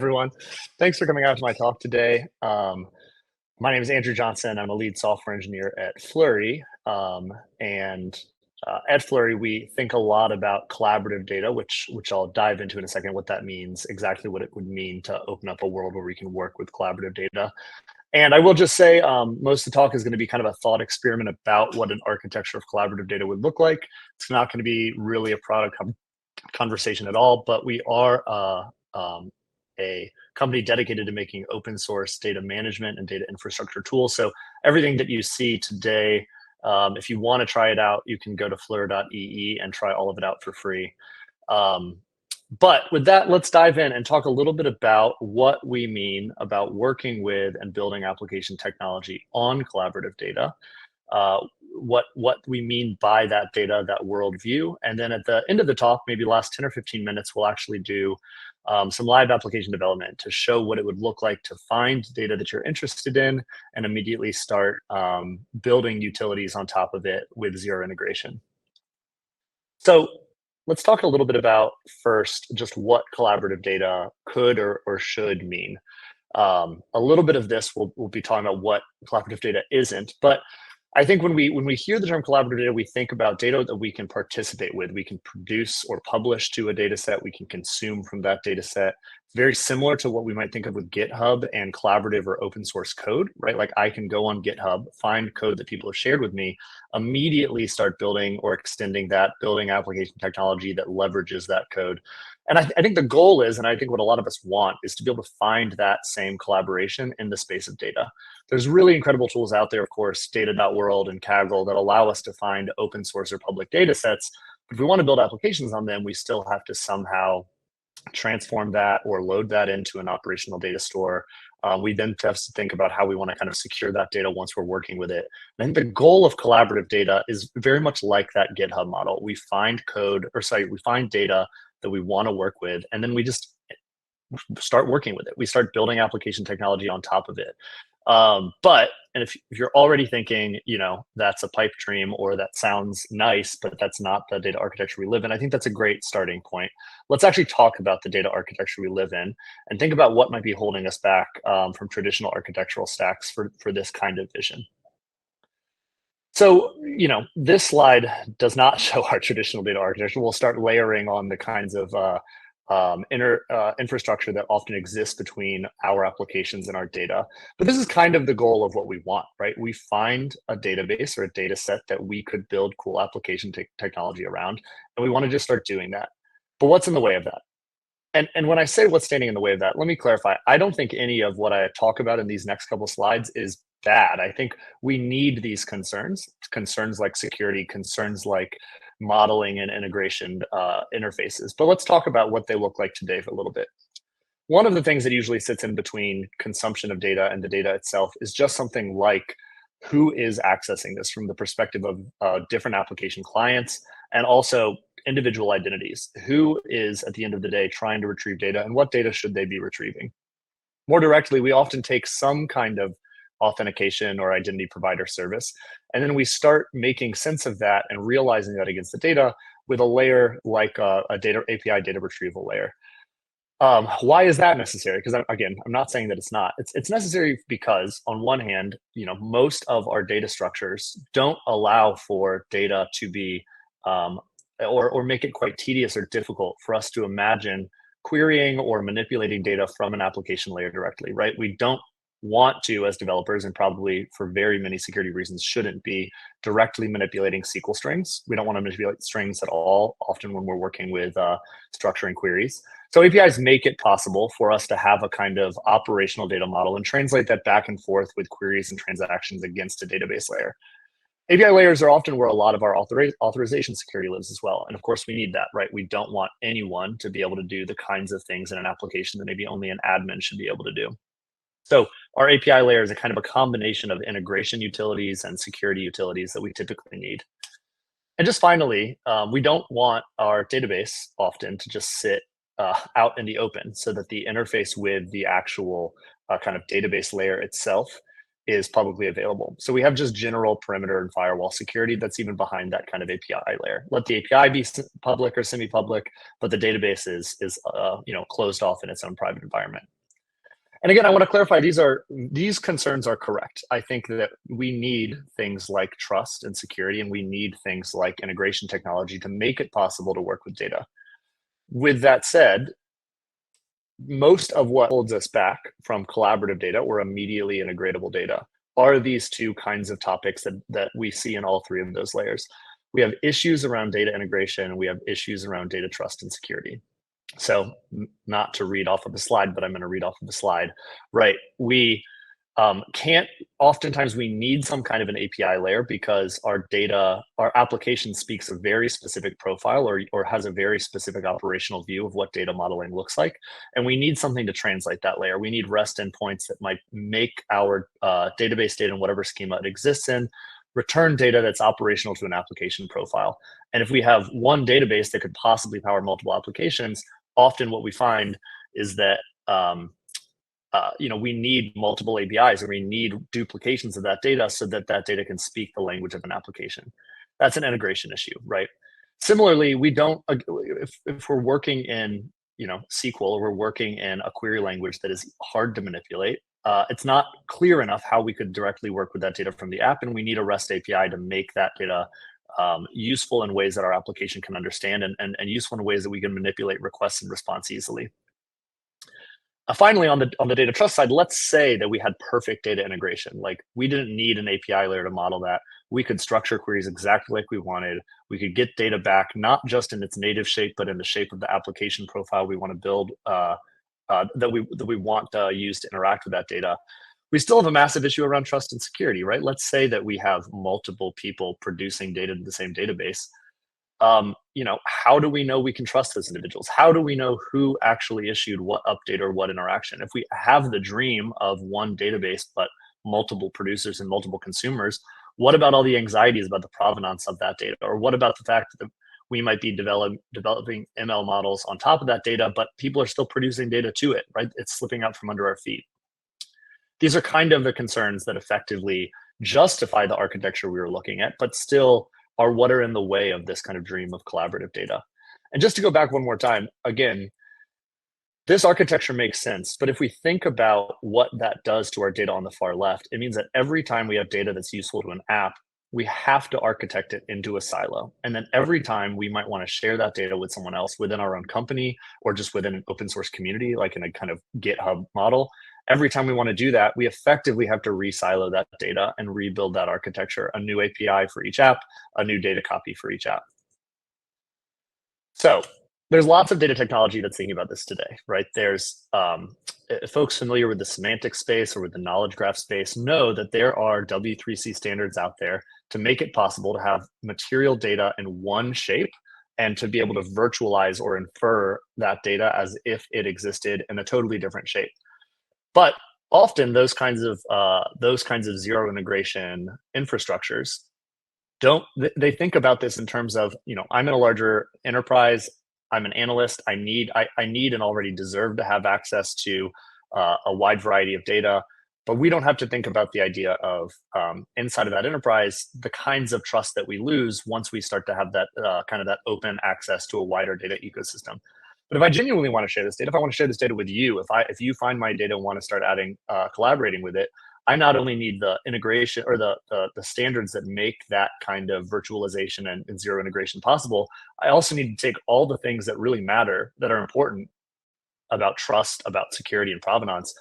Everyone. Thanks for coming out to my talk today. My name is Andrew Johnson. I'm a lead software engineer at Flurry. And at Flurry, we think a lot about collaborative data, which I'll dive into in a second, what that means, exactly what it would mean to open up a world where we can work with collaborative data. And I will just say most of the talk is going to be kind of a thought experiment about what an architecture of collaborative data would look like. It's not going to be really a product conversation at all, but we are a company dedicated to making open source data management and data infrastructure tools. So everything that you see today, if you want to try it out, you can go to fleur.ee and try all of it out for free. But with that, let's dive in and talk a little bit about what we mean about working with and building application technology on collaborative data. What we mean by that data, that worldview. And then at the end of the talk, maybe last 10 or 15 minutes, we'll actually do some live application development to show what it would look like to find data that you're interested in and immediately start building utilities on top of it with zero integration. So let's talk a little bit about first just what collaborative data could or should mean. A little bit of this we'll be talking about what collaborative data isn't, but I think when we hear the term collaborative data, we think about data that we can participate with. We can produce or publish to a data set. We can consume from that data set. Very similar to what we might think of with GitHub and collaborative or open source code, right? Like I can go on GitHub, find code that people have shared with me, immediately start building or extending that, building application technology that leverages that code. And I think the goal is, and I think what a lot of us want, is to be able to find that same collaboration in the space of data. There's really incredible tools out there, of course, data.world and Kaggle, that allow us to find open source or public data sets. But if we want to build applications on them, we still have to somehow transform that or load that into an operational data store. We then have to think about how we want to kind of secure that data once we're working with it. And I think the goal of collaborative data is very much like that GitHub model. We find we find data that we want to work with, and then we just start working with it. We start building application technology on top of it. And if you're already thinking, that's a pipe dream or that sounds nice, but that's not the data architecture we live in, I think that's a great starting point. Let's actually talk about the data architecture we live in and think about what might be holding us back from traditional architectural stacks for this kind of vision. So, this slide does not show our traditional data architecture. We'll start layering on the kinds of infrastructure that often exists between our applications and our data. But this is kind of the goal of what we want, right? We find a database or a data set that we could build cool application technology around, and we want to just start doing that. But what's in the way of that? And when I say what's standing in the way of that, let me clarify. I don't think any of what I talk about in these next couple slides is bad. I think we need these concerns like security, concerns like modeling and integration interfaces. But let's talk about what they look like today for a little bit. One of the things that usually sits in between consumption of data and the data itself is just something like who is accessing this from the perspective of different application clients and also individual identities. Who is, at the end of the day, trying to retrieve data, and what data should they be retrieving? More directly, we often take some kind of authentication or identity provider service, and then we start making sense of that and realizing that against the data with a layer like a data API data retrieval layer. Why is that necessary? Because again, I'm not saying that it's not. It's necessary because on one hand, most of our data structures don't allow for data to be or make it quite tedious or difficult for us to imagine querying or manipulating data from an application layer directly, right? We don't want to, as developers, and probably for very many security reasons shouldn't be directly manipulating SQL strings. We don't want to manipulate strings at all, often when we're working with structuring queries. So APIs make it possible for us to have a kind of operational data model and translate that back and forth with queries and transactions against a database layer. API layers are often where a lot of our authorization security lives as well. And of course, we need that, right? We don't want anyone to be able to do the kinds of things in an application that maybe only an admin should be able to do. So our API layer is a kind of a combination of integration utilities and security utilities that we typically need. And just finally, we don't want our database often to just sit out in the open so that the interface with the actual kind of database layer itself is publicly available. So we have just general perimeter and firewall security that's even behind that kind of API layer. Let the API be public or semi-public, but the database is closed off in its own private environment. And again, I want to clarify, these concerns are correct. I think that we need things like trust and security, and we need things like integration technology to make it possible to work with data. With that said, most of what holds us back from collaborative data or immediately integratable data are these two kinds of topics that we see in all three of those layers. We have issues around data integration, and we have issues around data trust and security. So not to read off of the slide, but I'm going to read off of the slide, right? We oftentimes we need some kind of an API layer because our application speaks a very specific profile or has a very specific operational view of what data modeling looks like. And we need something to translate that layer. We need REST endpoints that might make our database data in whatever schema it exists in return data that's operational to an application profile. And if we have one database that could possibly power multiple applications, often what we find is that we need multiple APIs, or we need duplications of that data so that that data can speak the language of an application. That's an integration issue, right? Similarly, we don't, if we're working in SQL, or we're working in a query language that is hard to manipulate, it's not clear enough how we could directly work with that data from the app, and we need a REST API to make that data useful in ways that our application can understand, and useful in ways that we can manipulate requests and response easily. Finally, on the data trust side, let's say that we had perfect data integration. Like, we didn't need an API layer to model that. We could structure queries exactly like we wanted. We could get data back, not just in its native shape, but in the shape of the application profile we want to build, that we want to use to interact with that data. We still have a massive issue around trust and security, right? Let's say that we have multiple people producing data in the same database. How do we know we can trust those individuals? How do we know who actually issued what update or what interaction? If we have the dream of one database, but multiple producers and multiple consumers, what about all the anxieties about the provenance of that data? Or what about the fact that we might be developing ML models on top of that data, but people are still producing data to it, right? It's slipping out from under our feet. These are kind of the concerns that effectively justify the architecture we were looking at, but still are what are in the way of this kind of dream of collaborative data. And just to go back one more time, again, this architecture makes sense, but if we think about what that does to our data on the far left, it means that every time we have data that's useful to an app, we have to architect it into a silo. And then every time we might want to share that data with someone else within our own company, or just within an open source community, like in a kind of GitHub model, every time we want to do that, we effectively have to re-silo that data and rebuild that architecture, a new API for each app, a new data copy for each app. So there's lots of data technology that's thinking about this today, right? There's folks familiar with the semantic space or with the knowledge graph space know that there are W3C standards out there to make it possible to have material data in one shape and to be able to virtualize or infer that data as if it existed in a totally different shape. But often those kinds of zero integration infrastructures they think about this in terms of, I'm in a larger enterprise, I'm an analyst, I need and already deserve to have access to a wide variety of data, but we don't have to think about the idea of inside of that enterprise, the kinds of trust that we lose once we start to have that kind of that open access to a wider data ecosystem. But if I genuinely want to share this data, if I want to share this data with you, if you find my data and want to start collaborating with it, I not only need the integration or the standards that make that kind of virtualization and zero integration possible, I also need to take all the things that really matter, that are important about trust, about security and provenance,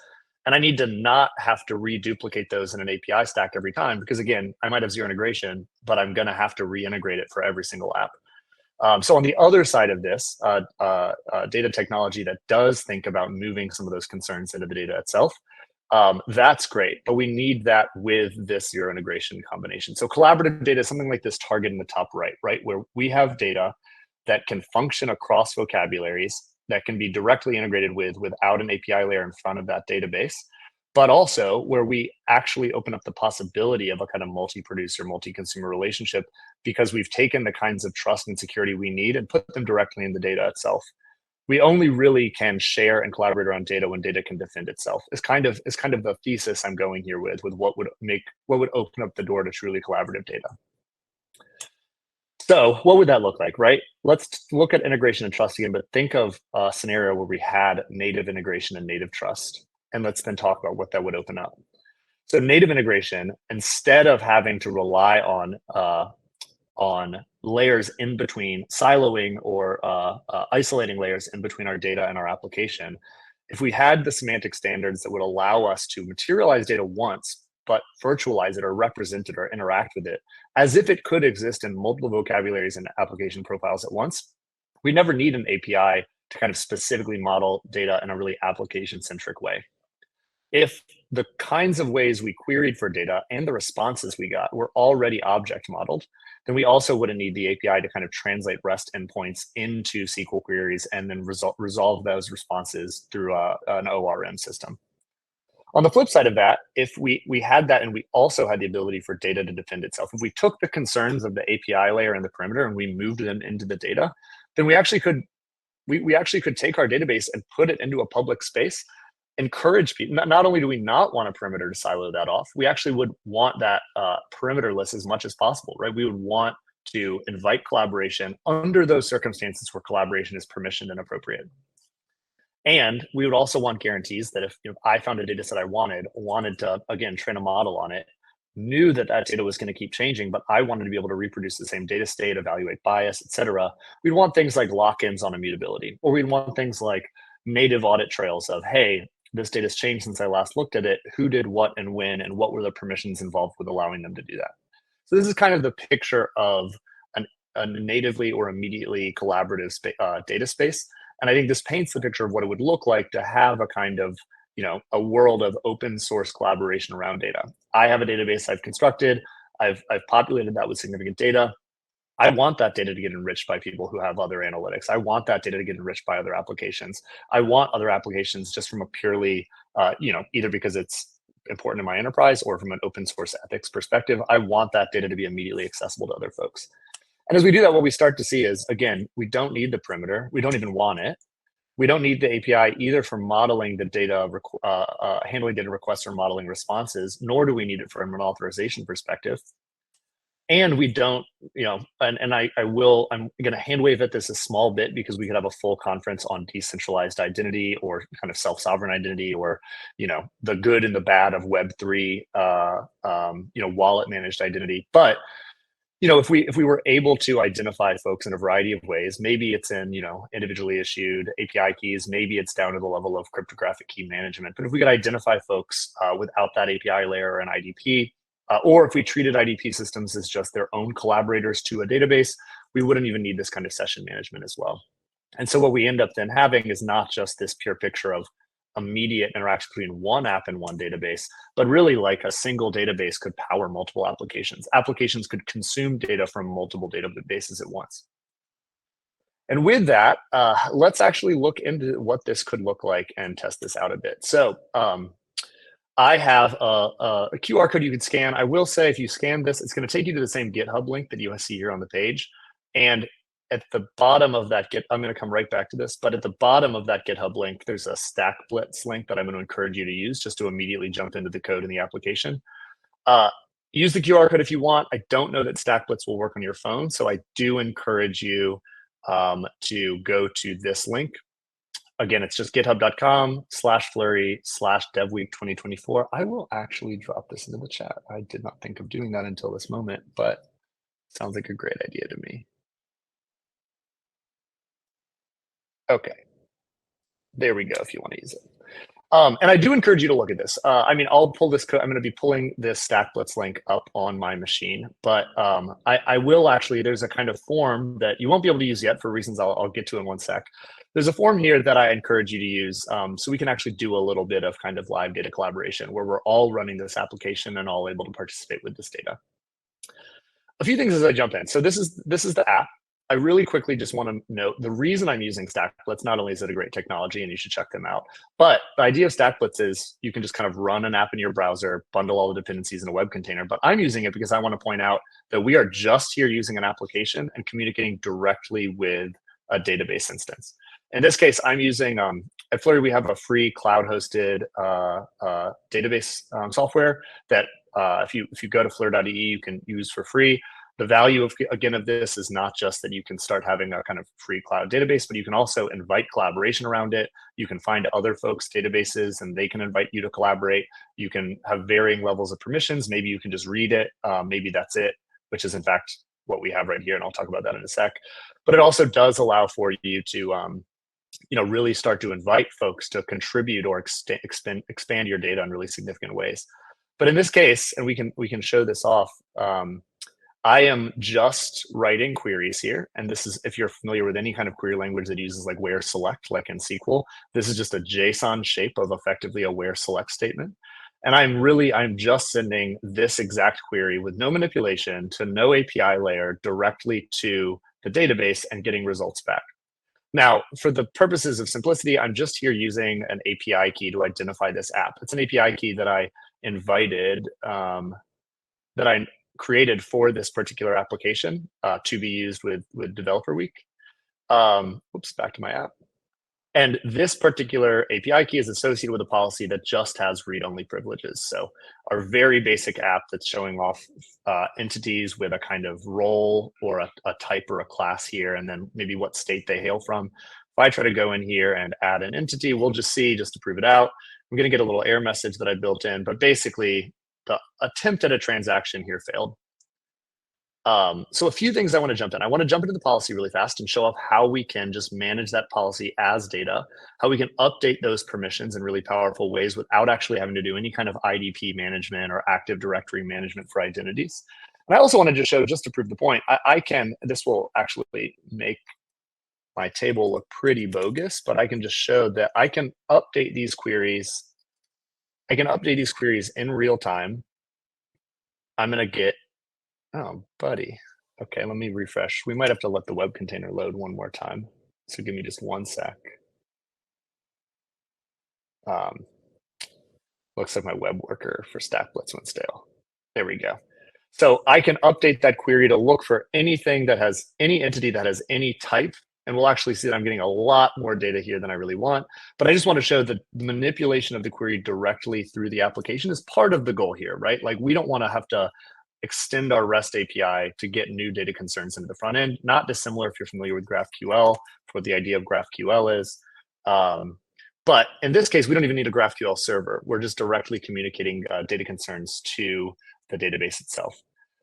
and I need to not have to reduplicate those in an API stack every time, because again, I might have zero integration, but I'm going to have to reintegrate it for every single app. So on the other side of this, data technology that does think about moving some of those concerns into the data itself, that's great, but we need that with this zero integration combination. So collaborative data is something like this target in the top right, where we have data that can function across vocabularies, that can be directly integrated without an API layer in front of that database, but also where we actually open up the possibility of a kind of multi-producer, multi-consumer relationship, because we've taken the kinds of trust and security we need and put them directly in the data itself. We only really can share and collaborate around data when data can defend itself. Is kind of the thesis I'm going here with what would open up the door to truly collaborative data. So what would that look like, right? Let's look at integration and trust again, but think of a scenario where we had native integration and native trust. And let's then talk about what that would open up. So native integration, instead of having to rely on layers in between, siloing or isolating layers in between our data and our application, if we had the semantic standards that would allow us to materialize data once, but virtualize it or represent it or interact with it as if it could exist in multiple vocabularies and application profiles at once, we never need an API to kind of specifically model data in a really application-centric way. If the kinds of ways we queried for data and the responses we got were already object modeled, then we also wouldn't need the API to kind of translate REST endpoints into SQL queries and then resolve those responses through an ORM system. On the flip side of that, if we had that and we also had the ability for data to defend itself, if we took the concerns of the API layer and the perimeter and we moved them into the data, then we actually could take our database and put it into a public space, encourage people. Not only do we not want a perimeter to silo that off, we actually would want that perimeterless as much as possible, right? We would want to invite collaboration under those circumstances where collaboration is permissioned and appropriate. And we would also want guarantees that if I found a data set I wanted to, again, train a model on it, knew that that data was going to keep changing, but I wanted to be able to reproduce the same data state, evaluate bias, et cetera. We'd want things like lock-ins on immutability, or we'd want things like native audit trails of, hey, this data's changed since I last looked at it, who did what and when, and what were the permissions involved with allowing them to do that. So this is kind of the picture of a natively or immediately collaborative data space. And I think this paints the picture of what it would look like to have a kind of, a world of open source collaboration around data. I have a database I've constructed. I've populated that with significant data. I want that data to get enriched by people who have other analytics. I want that data to get enriched by other applications. I want other applications just from a purely, either because it's important in my enterprise or from an open source ethics perspective. I want that data to be immediately accessible to other folks. And as we do that, what we start to see is, again, we don't need the perimeter. We don't even want it. We don't need the API either for modeling the data, handling data requests or modeling responses, nor do we need it from an authorization perspective. And we don't, I'm going to hand wave at this a small bit because we could have a full conference on decentralized identity or kind of self-sovereign identity or, the good and the bad of Web3, wallet managed identity. But if we were able to identify folks in a variety of ways, maybe it's in, individually issued API keys, maybe it's down to the level of cryptographic key management. But if we could identify folks without that API layer or an IDP, or if we treated IDP systems as just their own collaborators to a database, we wouldn't even need this kind of session management as well. And so what we end up then having is not just this pure picture of immediate interaction between one app and one database, but really like a single database could power multiple applications. Applications could consume data from multiple databases at once. And with that, let's actually look into what this could look like and test this out a bit. So I have a QR code you can scan. I will say if you scan this, it's going to take you to the same GitHub link that you see here on the page. And at the bottom of that I'm going to come right back to this, but at the bottom of that GitHub link, there's a StackBlitz link that I'm going to encourage you to use just to immediately jump into the code in the application. Use the QR code if you want. I don't know that StackBlitz will work on your phone, so I do encourage you to go to this link. Again, it's just github.com/flurry/devweek2024. I will actually drop this into the chat. I did not think of doing that until this moment, but sounds like a great idea to me. Okay, there we go if you want to use it. And I do encourage you to look at this. I'll pull this code. I'm going to be pulling this StackBlitz link up on my machine, but I will actually, there's a kind of form that you won't be able to use yet for reasons I'll get to in one sec. There's a form here that I encourage you to use so we can actually do a little bit of kind of live data collaboration where we're all running this application and all able to participate with this data. A few things as I jump in. So this is the app. I really quickly just want to note the reason I'm using StackBlitz, not only is it a great technology and you should check them out, but the idea of StackBlitz is you can just kind of run an app in your browser, bundle all the dependencies in a web container. But I'm using it because I want to point out that we are just here using an application and communicating directly with a database instance. In this case, I'm using, at Flurry, we have a free cloud-hosted database software that if you go to flurry.ee, you can use for free. The value of, again, of this is not just that you can start having a kind of free cloud database, but you can also invite collaboration around it. You can find other folks' databases and they can invite you to collaborate. You can have varying levels of permissions. Maybe you can just read it. Maybe that's it, which is in fact what we have right here. And I'll talk about that in a sec. But it also does allow for you to really start to invite folks to contribute or expand your data in really significant ways. But in this case, and we can show this off, I am just writing queries here. And this is, if you're familiar with any kind of query language that uses like where select, like in SQL, this is just a JSON shape of effectively a where select statement. And I'm just sending this exact query with no manipulation to no API layer directly to the database and getting results back. Now, for the purposes of simplicity, I'm just here using an API key to identify this app. It's an API key that I invited, that I created for this particular application to be used with Developer Week. Oops, back to my app. And this particular API key is associated with a policy that just has read-only privileges. So our very basic app that's showing off entities with a kind of role or a type or a class here, and then maybe what state they hail from. If I try to go in here and add an entity, we'll just see, just to prove it out, I'm going to get a little error message that I built in, but basically the attempt at a transaction here failed. So a few things I want to jump in. I want to jump into the policy really fast and show off how we can just manage that policy as data, how we can update those permissions in really powerful ways without actually having to do any kind of IDP management or Active Directory management for identities. And I also want to just show, just to prove the point, this will actually make my table look pretty bogus, but I can just show that I can update these queries. I can update these queries in real time. I'm going to get, oh, buddy. Okay, let me refresh. We might have to let the web container load one more time. So give me just one sec. Looks like my web worker for Stack Blitz went stale. There we go. So I can update that query to look for anything that has any entity that has any type. And we'll actually see that I'm getting a lot more data here than I really want. But I just want to show that the manipulation of the query directly through the application is part of the goal here, right? Like we don't want to have to extend our REST API to get new data concerns into the front end. Not dissimilar if you're familiar with GraphQL, for what the idea of GraphQL is. But in this case, we don't even need a GraphQL server. We're just directly communicating data concerns to the database itself.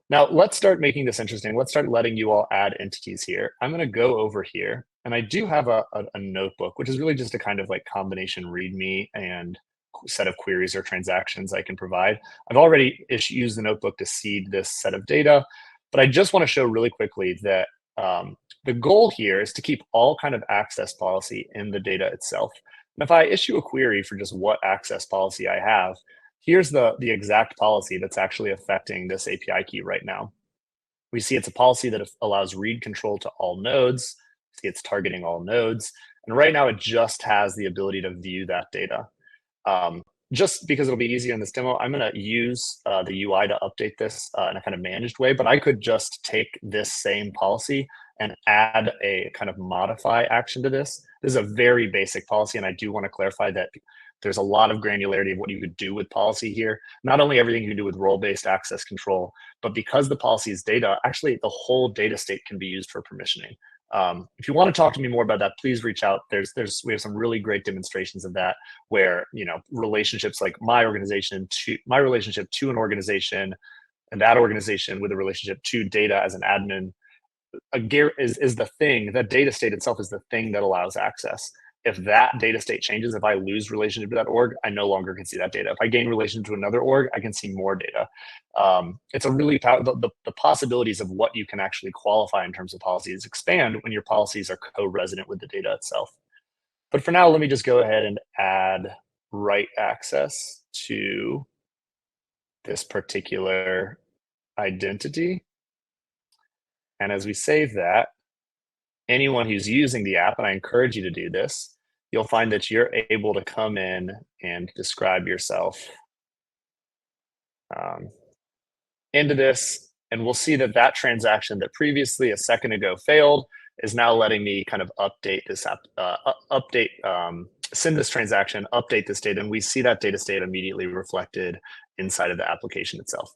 Now, let's start making this interesting. Let's start letting you all add entities here. I'm going to go over here, and I do have a notebook, which is really just a kind of like combination README and set of queries or transactions I can provide. I've already used the notebook to seed this set of data, but I just want to show really quickly that the goal here is to keep all kind of access policy in the data itself. And if I issue a query for just what access policy I have, here's the exact policy that's actually affecting this API key right now. We see it's a policy that allows read control to all nodes. See, it's targeting all nodes. And right now it just has the ability to view that data. Just because it'll be easier in this demo, I'm going to use the UI to update this in a kind of managed way, but I could just take this same policy and add a kind of modify action to this. This is a very basic policy, and I do want to clarify that there's a lot of granularity of what you could do with policy here. Not only everything you can do with role-based access control, but because the policy is data, actually the whole data state can be used for permissioning. If you want to talk to me more about that, please reach out. We have some really great demonstrations of that, where relationships like my relationship to an organization, and that organization with a relationship to data as an admin is the thing. That data state itself is the thing that allows access. If that data state changes, if I lose relationship to that org, I no longer can see that data. If I gain relationship to another org, I can see more data. It's a really the possibilities of what you can actually qualify in terms of policies expand when your policies are co-resident with the data itself. But for now, let me just go ahead and add write access to this particular identity. And as we save that, anyone who's using the app, and I encourage you to do this, you'll find that you're able to come in and describe yourself into this, and we'll see that transaction that previously a second ago failed is now letting me kind of update this send this transaction, update this data, and we see that data state immediately reflected inside of the application itself.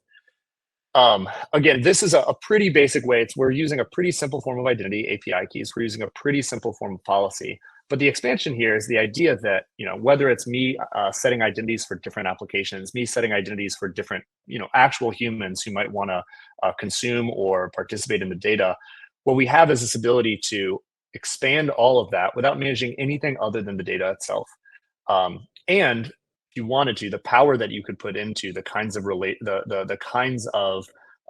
Again, this is a pretty basic way. We're using a pretty simple form of identity, API keys. We're using a pretty simple form of policy. But the expansion here is the idea that, whether it's me setting identities for different applications, me setting identities for different, actual humans who might want to consume or participate in the data, what we have is this ability to expand all of that without managing anything other than the data itself. And if you wanted to, the power that you could put into the kinds of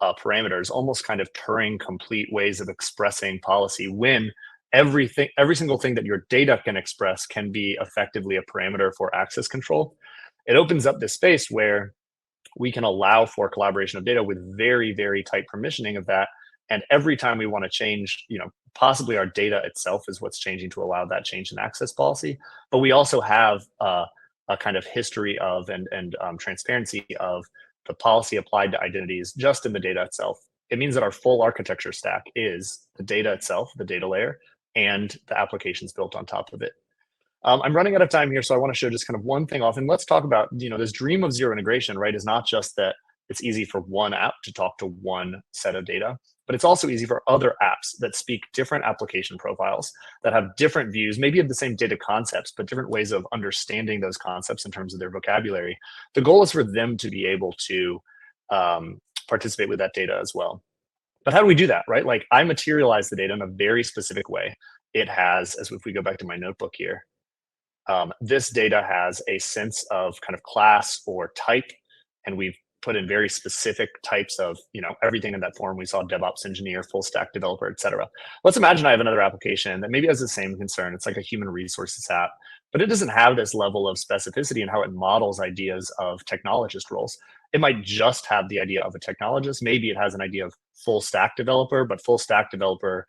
parameters, almost kind of Turing complete ways of expressing policy, when every single thing that your data can express can be effectively a parameter for access control. It opens up this space where we can allow for collaboration of data with very, very tight permissioning of that. And every time we want to change, possibly our data itself is what's changing to allow that change in access policy. But we also have a kind of history of and transparency of the policy applied to identities just in the data itself. It means that our full architecture stack is the data itself, the data layer, and the applications built on top of it. I'm running out of time here, so I want to show just kind of one thing off. And let's talk about, this dream of zero integration, right, is not just that it's easy for one app to talk to one set of data, but it's also easy for other apps that speak different application profiles, that have different views, maybe of the same data concepts, but different ways of understanding those concepts in terms of their vocabulary. The goal is for them to be able to participate with that data as well. But how do we do that, right? Like, I materialize the data in a very specific way. It has, as if we go back to my notebook here, this data has a sense of kind of class or type, and we've put in very specific types of, everything in that form. We saw DevOps engineer, full stack developer, et cetera. Let's imagine I have another application that maybe has the same concern. It's like a human resources app, but it doesn't have this level of specificity in how it models ideas of technologist roles. It might just have the idea of a technologist. Maybe it has an idea of full stack developer, but full stack developer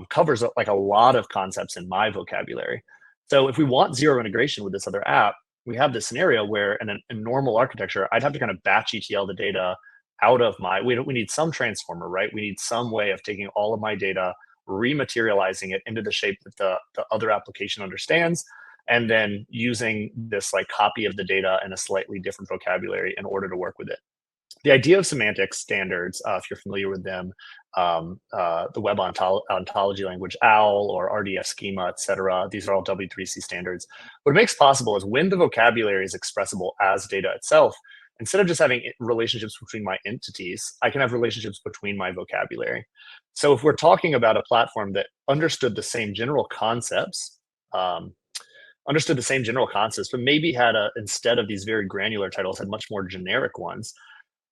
covers like a lot of concepts in my vocabulary. So if we want zero integration with this other app, we have this scenario where in a normal architecture, I'd have to kind of batch ETL the data out of we need some transformer, right? We need some way of taking all of my data, rematerializing it into the shape that the other application understands, and then using this like copy of the data in a slightly different vocabulary in order to work with it. The idea of semantic standards, if you're familiar with them, the web ontology language OWL or RDF schema, et cetera, these are all W3C standards. What it makes possible is when the vocabulary is expressible as data itself, instead of just having relationships between my entities, I can have relationships between my vocabulary. So if we're talking about a platform that understood the same general concepts, but maybe had instead of these very granular titles, had much more generic ones.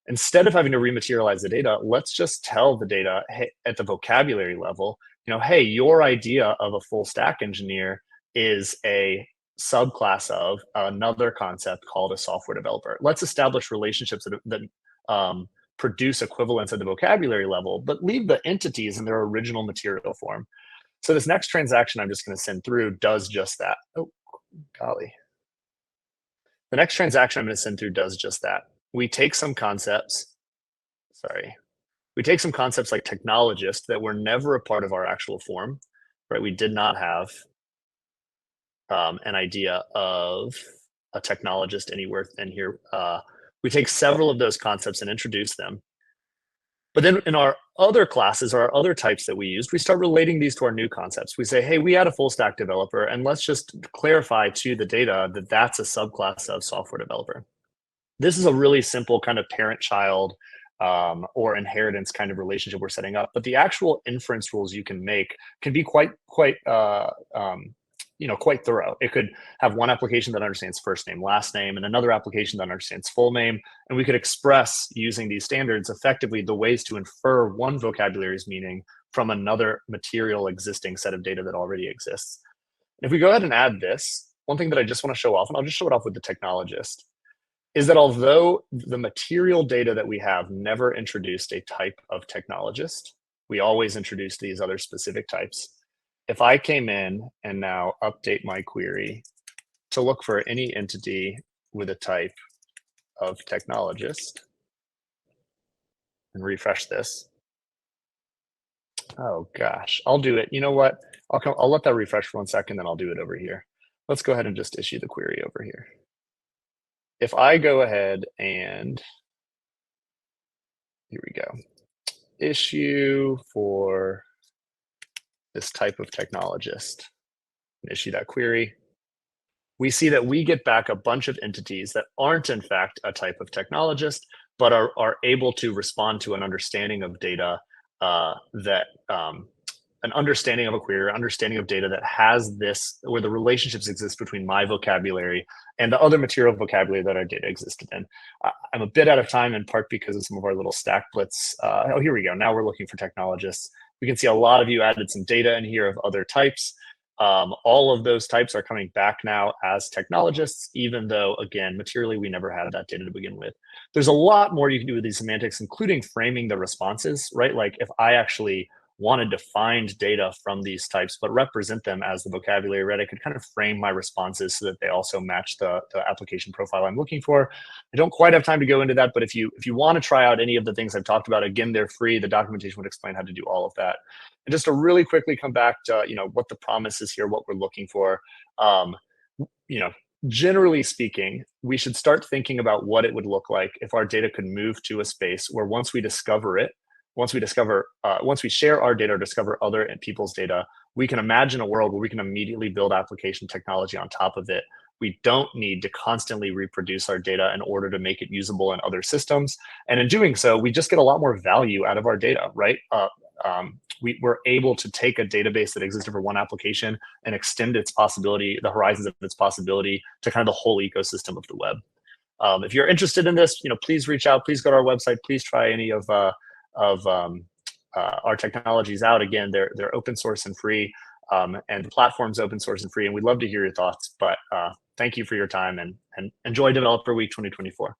Instead of having to rematerialize the data, let's just tell the data, hey, at the vocabulary level, hey, your idea of a full stack engineer is a subclass of another concept called a software developer. Let's establish relationships that produce equivalence at the vocabulary level, but leave the entities in their original material form. So this next transaction I'm just going to send through does just that. Oh, golly. The next transaction I'm going to send through does just that. We take some concepts like technologist that were never a part of our actual form, right? We did not have an idea of a technologist anywhere in here. We take several of those concepts and introduce them. But then in our other classes or our other types that we used, we start relating these to our new concepts. We say, hey, we had a full stack developer, and let's just clarify to the data that that's a subclass of software developer. This is a really simple kind of parent-child or inheritance kind of relationship we're setting up. But the actual inference rules you can make can be quite thorough. It could have one application that understands first name, last name, and another application that understands full name. And we could express using these standards effectively the ways to infer one vocabulary's meaning from another material existing set of data that already exists. And if we go ahead and add this, one thing that I just want to show off, and I'll just show it off with the technologist, is that although the material data that we have never introduced a type of technologist, we always introduced these other specific types. If I came in and now update my query to look for any entity with a type of technologist and refresh this, Oh gosh, I'll do it. You know what? I'll let that refresh for 1 second, then I'll do it over here. Let's go ahead and just issue the query over here. If I go ahead and here we go, issue for this type of technologist, and issue that query, we see that we get back a bunch of entities that aren't in fact a type of technologist, but are able to respond to an understanding of data that an understanding of a query, understanding of data that has this, where the relationships exist between my vocabulary and the other material vocabulary that our data existed in. I'm a bit out of time in part because of some of our little stack blitz. Oh, here we go. Now we're looking for technologists. We can see a lot of you added some data in here of other types. All of those types are coming back now as technologists, even though, again, materially, we never had that data to begin with. There's a lot more you can do with these semantics, including framing the responses, right? Like if I actually wanted to find data from these types, but represent them as the vocabulary, right? I could kind of frame my responses so that they also match the application profile I'm looking for. I don't quite have time to go into that, but if you want to try out any of the things I've talked about, again, they're free. The documentation would explain how to do all of that. And just to really quickly come back to, what the promise is here, what we're looking for. Um, you know, Generally speaking, we should start thinking about what it would look like if our data could move to a space where once we discover it, once we share our data or discover other people's data, we can imagine a world where we can immediately build application technology on top of it. We don't need to constantly reproduce our data in order to make it usable in other systems. And in doing so, we just get a lot more value out of our data, right? We're able to take a database that existed for one application and extend its possibility, the horizons of its possibility, to kind of the whole ecosystem of the web. If you're interested in this, please reach out. Please go to our website. Please try any of our technologies out. Again, they're open source and free, and the platform's open source and free. And we'd love to hear your thoughts. But thank you for your time, and enjoy Developer Week 2024.